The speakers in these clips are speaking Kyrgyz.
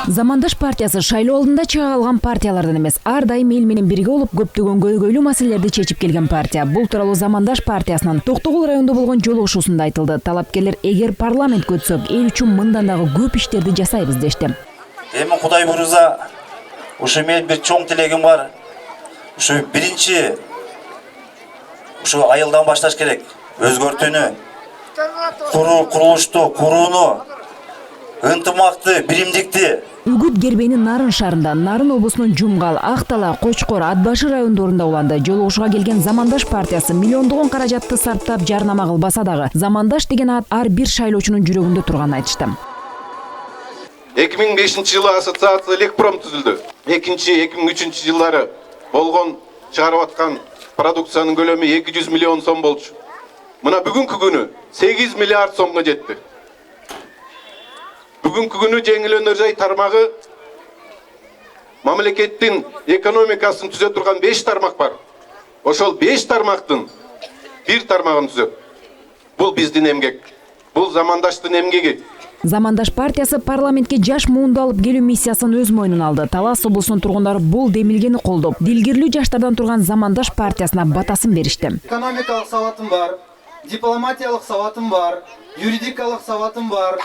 Замандаш партиясы шайлоо алдында чыга алган партиялардан эмес, ар дайым эл менен бирге болуп көптөгөн көйгөйлүү маселелерди чечип келген партия. Бул тууралуу Замандаш партиясынын Токтогул районунда болгон жолугушуусунда айтылды. Талапкерлер эгер парламентке өтсөк, эл үчүн мындан дагы көп иштерди жасайбыз дешти. Эми Кудай буйрса, ушу мен бир чоң тилегим бар. Ушу биринчи ушу айылдан башташ керек. Өзгөртүүнү, курулушту, курууну, ынтымакты, биримдикти. Үгүт Гербенин Нарын шаарында, Нарын облусунун Жумгал, Актала, Кочкор, Атбашы райондорунда уланды. Жолугушууга келген Замандаш партиясы миллиондогон каражатты сарптап жарнама кылбаса дагы, Замандаш деген ат ар бир шайлоочунун жүрөгүндө турганын айтышты. 2005 жылы ассоциация Элекпром түзүлдү. 2003 жылдары болгон чыгарып аткан продукциянын көлөмү 200 миллион сом болчу. Мына бүгүнкү күнү 8 миллиард сомго жетти. Бүгүнкү күнү жеңил өнөр жай тармагы мамлекеттин экономикасын түзө турган 5 тармак бар. Ошол 5 тармактын бир тармагын түзөт. Бул биздин эмгек. Бул Замандаштын эмгеги. Замандаш партиясы парламентке жаш муунду алып келүү миссиясын өз мойнуна алды. Талас облусунун тургундары бул демилгени колдоп, дилгирлүү жаштардан турган Замандаш партиясына батасын беришти. Экономикалык сабатым бар, дипломатиялык сабатым бар, юридикалык сабатым бар,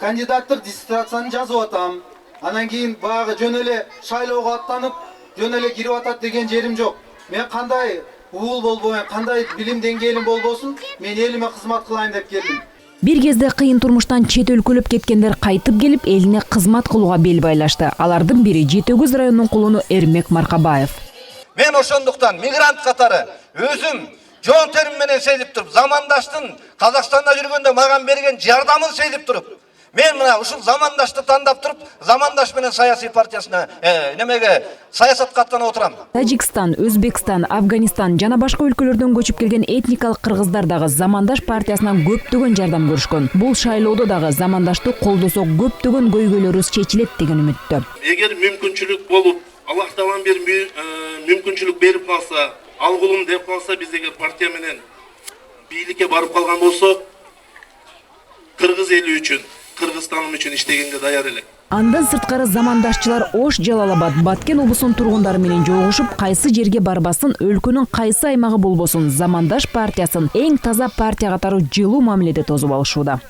кандидаттык диссертацияны жазып атам. Анан кийин багы жөн эле шайлоого аттанып, жөн эле кирип атат деген жерим жок. Мен кандай уул болбойм, кандай билим деңгээлим болбосун, мен элиме кызмат кылайын деп келдим. Бир кезде кыйын турмуштан чет өлкөлөп кеткендер кайтып келип, элине кызмат кылууга бел байлашты. Алардын бири Жетөгүз районунун кулуну Эрмек Маркабаев. Мен ошондуктан мигрант катары өзүм жон терим менен сезип туруп, Замандаштын Казакстанда жүргөндө мага берген жардамын сезип туруп, мен мына ушул Замандашты тандап туруп, Замандаш менен саясий партиясына саясатка аттанып отурам. Тажикстан, Өзбекстан, Афганистан жана башка өлкөлөрдөн көчүп келген этникалык кыргыздар дагы Замандаш партиясынан көптөгөн жардам көрүшкөн. Бул шайлоодо дагы Замандашты колдосок көптөгөн көйгөйлөрүбүз чечилет деген үмүттө. Эгер мүмкүнчүлүк болуп, Аллах Таалам бир мүмкүнчүлүк берип калса, алгылым деп калса, биз эгер партия менен бийликке барып калган болсок, кыргыз эли үчүн, Кыргызстаным үчүн иштегенге даяр элек. Андан сырткары Замандаштчылар Ош, Жалалабад, Баткен облусунун тургундары менен жолугушуп, кайсы жерге барбасын, өлкөнүн кайсы аймагы болбосун, Замандаш партиясын эң таза партия катары жылуу мамиледе тосуп алышууда.